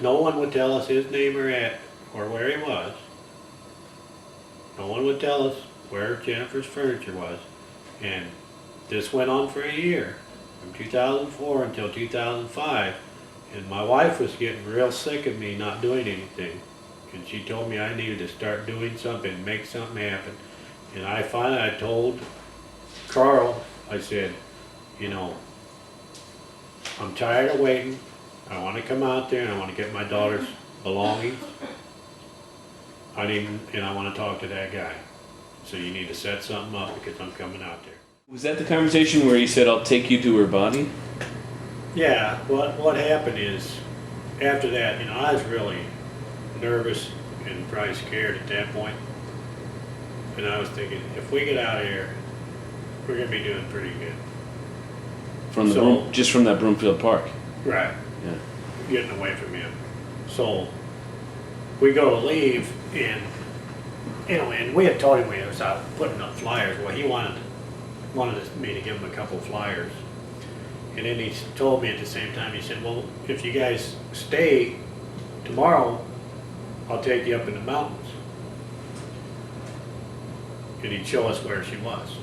no one would tell us his name or where he was. No one would tell us where Jennifer's furniture was. And this went on for a year, from 2004 until 2005. And my wife was getting real sick of me not doing anything. And she told me I needed to start doing something, make something happen. And I told Carl, I said, you know, I'm tired of waiting. I want to come out there and I want to get my daughter's belongings. And I want to talk to that guy. So you need to set something up because I'm coming out there. Was that the conversation where he said, I'll take you to her body? Yeah, what happened is, after that, you know, I was really nervous and probably scared at that point. And I was thinking, if we get out of here, we're going to be doing pretty good. Just from that Broomfield Park? Right. Yeah. Getting away from him. So we go to leave, and you know, and we had told him we was out putting up flyers. Well, he wanted me to give him a couple of flyers, and then he told me at the same time. He said, "Well, if you guys stay tomorrow, I'll take you up in the mountains, and he'd show us where she was."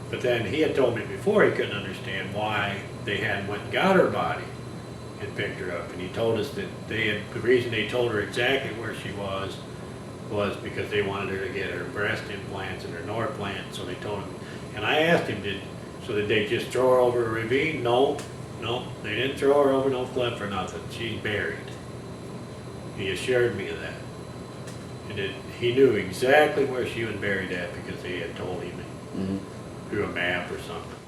But then he had told me before he couldn't understand why they hadn't went and got her body and picked her up. And he told us that the reason they told her exactly where she was because they wanted her to get her breast implants and her Norplant. So they told him, and I asked him, did they just throw her over a ravine? No, they didn't throw her over no cliff or nothing. She's buried. He assured me of that. And he knew exactly where she was buried at because they had told him through a map or something.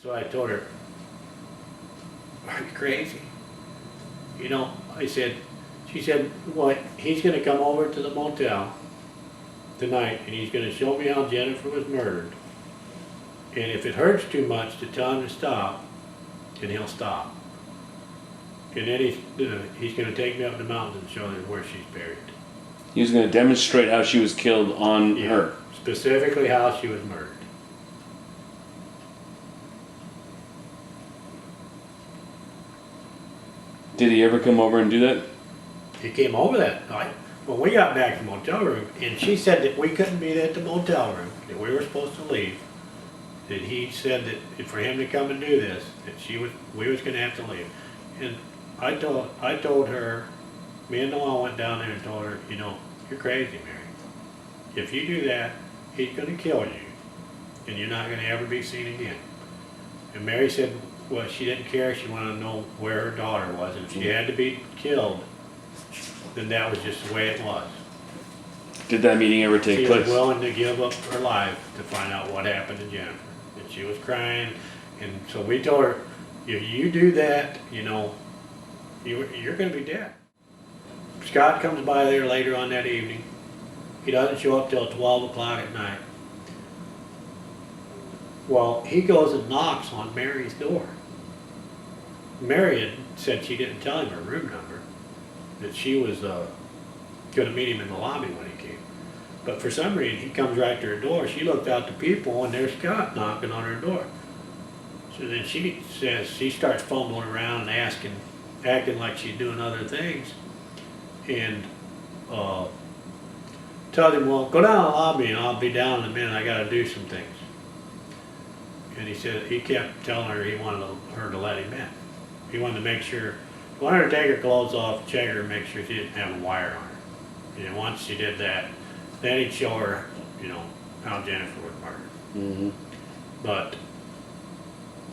So I told her, "Are you crazy?" You know, she said, well, he's going to come over to the motel tonight and he's going to show me how Jennifer was murdered. And if it hurts too much to tell him to stop, then he'll stop. And then he's going to take me up in the mountains and show me where she's buried. He was going to demonstrate how she was killed on her. Specifically how she was murdered. Did he ever come over and do that? He came over that night when we got back to the motel room, and she said that we couldn't be at the motel room, that we were supposed to leave. That he said that for him to come and do this, that we was going to have to leave. And I told her, me and Noel went down there and told her, you know, you're crazy, Mary. If you do that, he's going to kill you, and you're not going to ever be seen again. And Mary said, well, she didn't care. She wanted to know where her daughter was. And if she had to be killed, then that was just the way it was. Did that meeting ever take place? She was willing to give up her life to find out what happened to Jennifer. And she was crying. And so we told her, if you do that, you know, you're going to be dead. Scott comes by there later on that evening. He doesn't show up till 12 o'clock at night. Well, he goes and knocks on Mary's door. Mary had said she didn't tell him her room number, that she was going to meet him in the lobby when he came. But for some reason, he comes right to her door. She looked out to people, and there's Scott knocking on her door. So then she says, she starts fumbling around and acting like she's doing other things. And tells him, well, go down to the lobby and I'll be down in a minute. I got to do some things. And he said he kept telling her he wanted her to let him in. He wanted to make sure, he wanted her to take her clothes off, check her, and make sure she didn't have a wire on her. And once she did that, then he'd show her, you know, how Jennifer was murdered. But,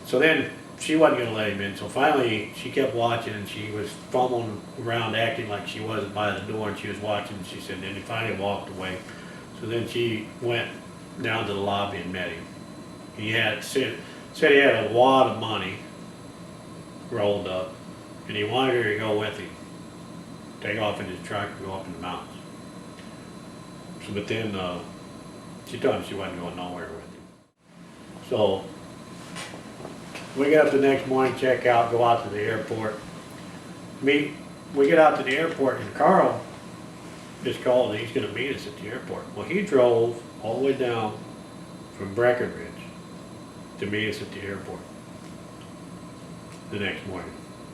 so then she wasn't going to let him in. So finally, she kept watching, and she was fumbling around, acting like she wasn't by the door, and she was watching. And she said, then he finally walked away. So then she went down to the lobby and met him. He had said he had a wad of money rolled up, and he wanted her to go with him, take off in his truck and go up in the mountains. So, but then she told him she wasn't going nowhere with him. So we get up the next morning, check out, go out to the airport. We get out to the airport, and Carl just called, and he's going to meet us at the airport. Well, he drove all the way down from Breckenridge to meet us at the airport the next morning.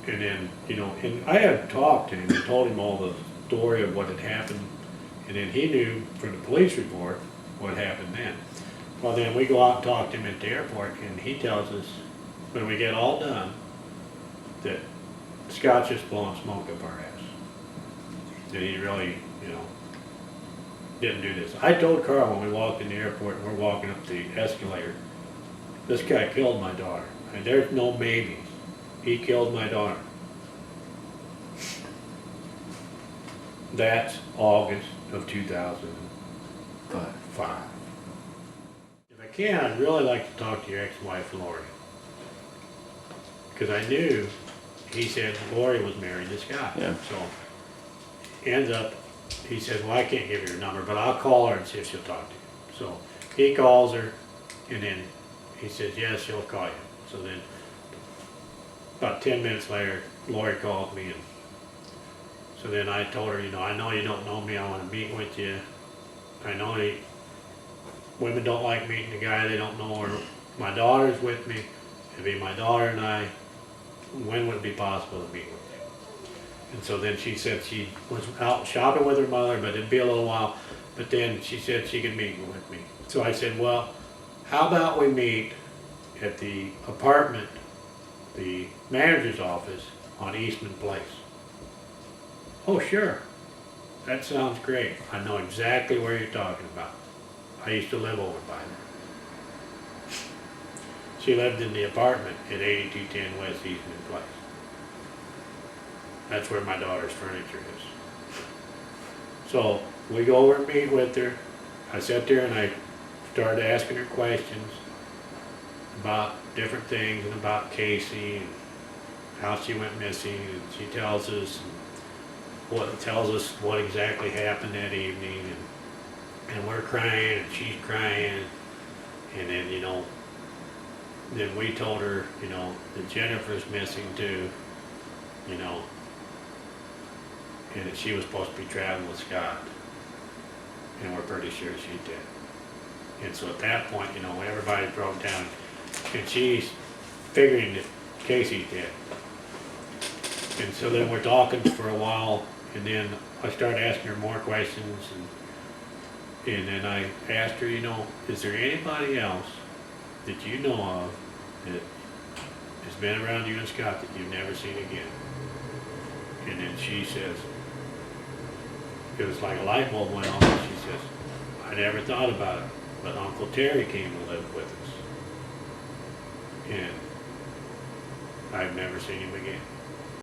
And then, you know, and I had talked to him and told him all the story of what had happened. And then he knew from the police report what happened then. Well, then we go out and talk to him at the airport, and he tells us, when we get all done, that Scott's just blowing smoke up our ass. That he really, you know, didn't do this. I told Carl when we walked in the airport and we're walking up the escalator, this guy killed my daughter. And there's no maybes. He killed my daughter. That's August of 2005. If I can, I'd really like to talk to your ex-wife, Lori. Because I knew, he said Lori was married to Scott. Yeah. So, ends up, he said, well, I can't give you her number, but I'll call her and see if she'll talk to you. So, he calls her, and then he says, yes, she'll call you. So then, about 10 minutes later, Lori called me, and so then I told her, you know, I know you don't know me, I want to meet with you. I know women don't like meeting a guy they don't know, or my daughter's with me. It'd be my daughter and I. When would it be possible to meet with you? And so then she said she was out shopping with her mother, but it'd be a little while. But then she said she could meet with me. So I said, well, how about we meet at the apartment, the manager's office on Eastman Place? Oh, sure. That sounds great. I know exactly where you're talking about. I used to live over by there. She lived in the apartment at 8210 West Eastman Place. That's where my daughter's furniture is. So we go over and meet with her. I sat there and I started asking her questions about different things and about Casey and how she went missing, and she tells us what exactly happened that evening, and we're crying and she's crying, and then, you know, then we told her, you know, that Jennifer's missing too, you know, and that she was supposed to be traveling with Scott, and we're pretty sure she's dead. And so at that point, you know, everybody broke down, and she's figuring that Casey's dead. And so then we're talking for a while, and then I started asking her more questions, and then I asked her, you know, is there anybody else that you know of that has been around you and Scott that you've never seen again? And then she says, it was like a light bulb went on, and she says, I never thought about it, but Uncle Terry came to live with us, and I've never seen him again.